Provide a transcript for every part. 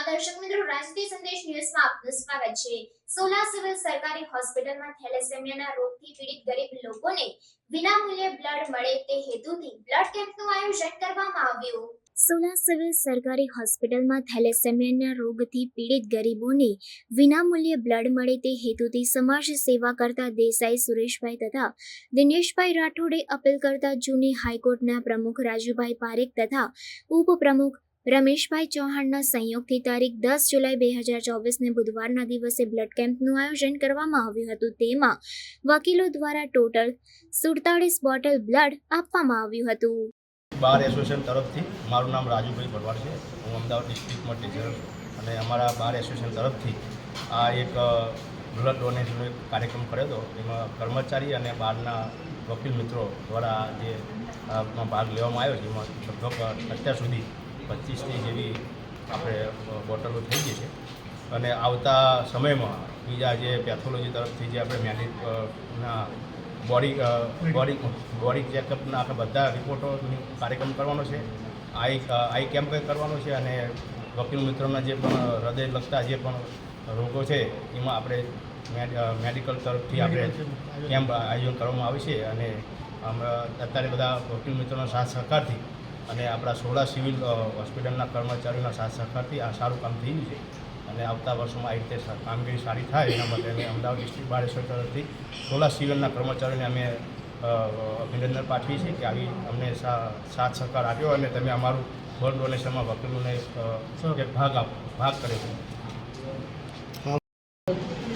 દર્શક મિત્રો, રાજકીય સંદેશ ન્યૂઝમાં આપનું સ્વાગત છે। સોલા સિવિલ સરકારી હોસ્પિટલમાં થેલેસેમિયાના રોગથી પીડિત ગરીબ લોકોને વિનામૂલ્યે બ્લડ મળે તે હેતુથી બ્લડ કેમ્પનું આયોજન કરવામાં આવ્યું। સોલા સિવિલ સરકારી હોસ્પિટલમાં થેલેસેમિયાના રોગથી પીડિત ગરીબોને વિનામૂલ્યે બ્લડ મળે તે હેતુથી સમાજ સેવા કરતા દેસાઈ સુરેશભાઈ તથા દિનેશભાઈ રાઠોડે અપીલ કરતા જૂની હાઈકોર્ટના પ્રમુખ રાજુભાઈ પારેખ તથા ઉપપ્રમુખ રમેશભાઈ ચૌહાણના સંયોગથી તારીખ 10 જુલાઈ 2024ને બુધવારના દિવસે બ્લડ કેમ્પનું આયોજન કરવામાં આવ્યું હતું। તેમાં વકીલો દ્વારા ટોટલ 47 બોટલ બ્લડ આપવામાં આવ્યું હતું। બાર એસોસિએશન તરફથી મારું નામ રાજુભાઈ ભરવાડ છે। હું અમદાવાદ ડિસ્ટ્રિક્ટમાં ટીચર અને અમારા બાર એસોસિએશન તરફથી આ એક બ્લડ ડોનેશનનો એક કાર્યક્રમ કર્યો હતો। એમાં કર્મચારી અને બહારના વકીલ મિત્રો દ્વારા જે ભાગ લેવામાં આવ્યો છે, એમાં લગભગ અત્યાર સુધી 25 જેવી આપણે બોટલો થઈ ગઈ છે અને આવતા સમયમાં બીજા જે પેથોલોજી તરફથી જે આપણે ના બોડી ચેકઅપના આખા બધા રિપોર્ટોની કાર્યક્રમ કરવાનો છે। આઈ કેમ્પ કરવાનો છે અને વકીલ મિત્રોના જે પણ હૃદય લગતા જે પણ રોગો છે એમાં આપણે મેડિકલ તરફથી આપણે કેમ્પ આયોજન કરવામાં આવે છે અને અત્યારે બધા વકીલ મિત્રોના સાથ સહકારથી અને આપણા સોલા સિવિલ હોસ્પિટલના કર્મચારીઓના સાથ સહકારથી આ સારું કામ થયું છે અને આવતા વર્ષોમાં આ રીતે કામગીરી સારી થાય એના માટે અમે અમદાવાદ ડિસ્ટ્રિક્ટ બાર એસોસિએશન તરફથી સોલા સિવિલના કર્મચારીઓને અમે અભિનંદન પાઠવીએ છીએ કે આવી અમને સાથ સહકાર આપ્યો અને તમે અમારું બ્લડ ડોનેશનમાં વકીલોને એક ભાગ કર્યો છે।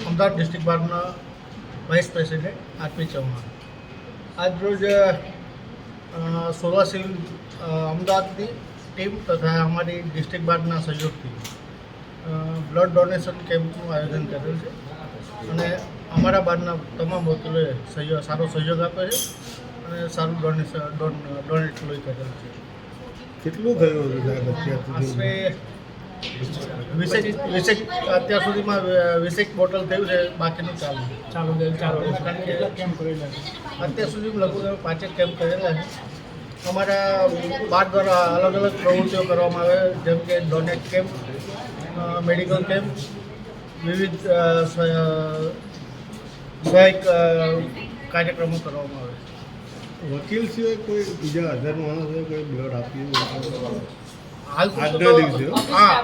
અમદાવાદ ડિસ્ટ્રિક્ટ બારના વાઇસ પ્રેસિડેન્ટ આરપી ચૌહાણ આજ રોજ સોલા સિવિલ અમદાવાદની ટીમ તથા અમારી ડિસ્ટ્રિક્ટ બારના સહયોગથી બ્લડ ડોનેશન કેમ્પનું આયોજન કરેલ છે અને અમારા બારના તમામ વકીલોએ સારો સહયોગ આપ્યો છે અને સારું ડોનેટ લોહી કરેલ છે। કેટલું થયું હતું આશરે 20 અત્યાર સુધીમાં 20 બોટલ થયું છે, બાકીનું ચાલુ અત્યાર સુધીમાં લગભગ 5 કેમ્પ કરેલા છે। અમારા બાર દ્વારા અલગ અલગ પ્રવૃત્તિઓ કરવામાં આવે, જેમ કે ડોનેટ કેમ્પ, મેડિકલ કેમ્પ, વિવિધ સહાયક કાર્યક્રમો કરવામાં આવે। વકીલ સિવાય કોઈ બીજા હજાર માણસોએ કોઈ બ્લડ આપ્યું હાલ આજના દિવસે? હા,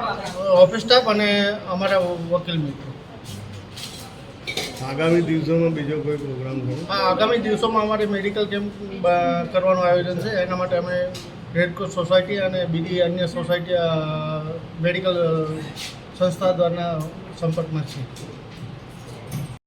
ઓફિસ સ્ટાફ અને અમારા વકીલ મિત્રો। આગામી દિવસોમાં બીજો કોઈ પ્રોગ્રામ થયો? હા, આગામી દિવસોમાં અમારે મેડિકલ કેમ્પ કરવાનું આયોજન છે। એના માટે અમે રેડક્રોસ સોસાયટી અને બીજી અન્ય સોસાયટી મેડિકલ સંસ્થા દ્વારા સંપર્કમાં છીએ।